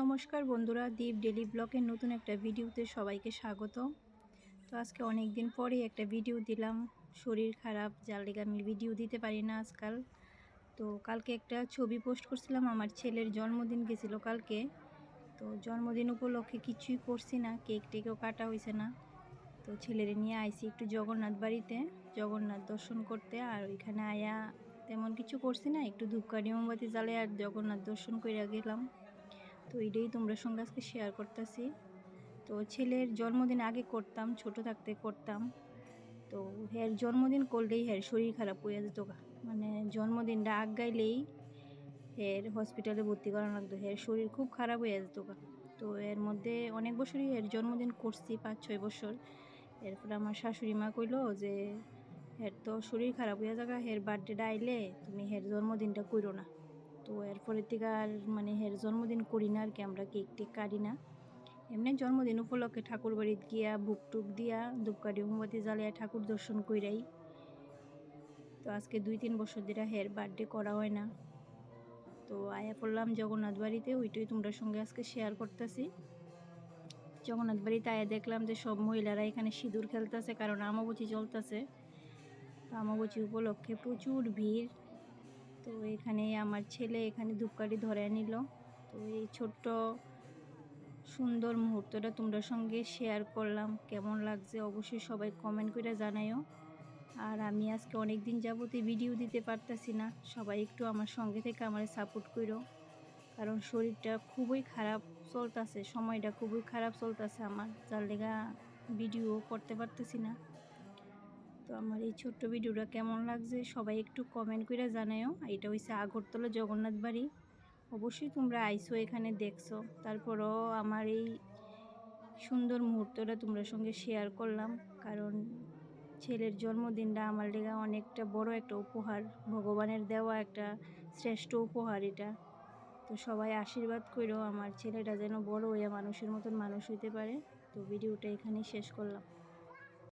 নমস্কার বন্ধুরা, দীপ ডেলি ব্লগের নতুন একটা ভিডিওতে সবাইকে স্বাগত। তো আজকে অনেক দিন পরে একটা ভিডিও দিলাম। শরীর খারাপ, যার লেগে আমি ভিডিও দিতে পারি না আজকাল। তো কালকে একটা ছবি পোস্ট করছিলাম, আমার ছেলের জন্মদিন গেছিলো কালকে। তো জন্মদিন উপলক্ষে কিছুই করছি না, কেক টেকও কাটা হয়েছে না। তো ছেলেরে নিয়ে আইছি একটু জগন্নাথ বাড়িতে, জগন্নাথ দর্শন করতে। আর ওইখানে আয়া তেমন কিছু করছি না, একটু ধূপকাঠি মোমবাতি জ্বালে আর জগন্নাথ দর্শন করে গেলাম। তো এটাই তোমরা সঙ্গে আজকে শেয়ার করতেছি। তো ছেলের জন্মদিন আগে করতাম, ছোট থাকতে করতাম। তো হের জন্মদিন করলেই হের শরীর খারাপ হয়ে যেত, মানে জন্মদিনটা আগ গাইলেই হের হসপিটালে ভর্তি করানো লাগতো, হের শরীর খুব খারাপ হয়ে যেত। তো এর মধ্যে অনেক বছরই হের জন্মদিন করছি, 5-6 বছর। এরপরে আমার শাশুড়ি মা কইলো যে হের তো শরীর খারাপ হয়ে যাগা, হের বার্থডেটা আইলে তুমি হের জন্মদিনটা করো না। তো এরপরের থেকে আর মানে হের জন্মদিন করি না আর কি, আমরা কেক টেক কাটি না। এমনি জন্মদিন উপলক্ষে ঠাকুর বাড়িতে গিয়া বুক টুক দিয়া ধূপকাঠি মোমবাতি জ্বালিয়া ঠাকুর দর্শন কইরাই। তো আজকে 2-3 বছর ধরে হের বার্থডে করা হয় না। তো আয়া পড়লাম জগন্নাথ বাড়িতে, ওইটাই তোমরা সঙ্গে আজকে শেয়ার করতেছি। জগন্নাথ বাড়িতে আয়া দেখলাম যে সব মহিলারা এখানে সিঁদুর খেলতেছে, কারণ অমাবস্যা চলতেছে। তো অমাবস্যা উপলক্ষে প্রচুর ভিড়। তো এখানে আমার ছেলে এখানে ধূপকাঠি ধরে নিল। তো এই ছোট্ট সুন্দর মুহূর্তটা তোমরা সঙ্গে শেয়ার করলাম। কেমন লাগছে অবশ্যই সবাই কমেন্ট করে জানাইও। আর আমি আজকে অনেক দিন যাবতই ভিডিও দিতে পারতাছি না, সবাই একটু আমার সঙ্গে থেকে আমার সাপোর্ট করো, কারণ শরীরটা খুবই খারাপ চলতেছে, সময়টা খুবই খারাপ চলতেছে আমার, যার লেগা ভিডিও করতে পারতেছি না। তো আমার এই ছোট্ট ভিডিওটা কেমন লাগছে সবাই একটু কমেন্ট করে জানাইও। এটা হচ্ছে আগরতলা জগন্নাথ বাড়ি। অবশ্যই তোমরা আইসো, এখানে দেখছো, তারপরও আমার এই সুন্দর মুহূর্তটা তোমরা সঙ্গে শেয়ার করলাম, কারণ ছেলের জন্মদিনটা আমার লেগা অনেকটা বড় একটা উপহার, ভগবানের দেওয়া একটা শ্রেষ্ঠ উপহার এটা। তো সবাই আশীর্বাদ করো আমার ছেলেটা যেন বড় হয়ে মানুষের মতন মানুষ হইতে পারে। তো ভিডিওটা এখানেই শেষ করলাম।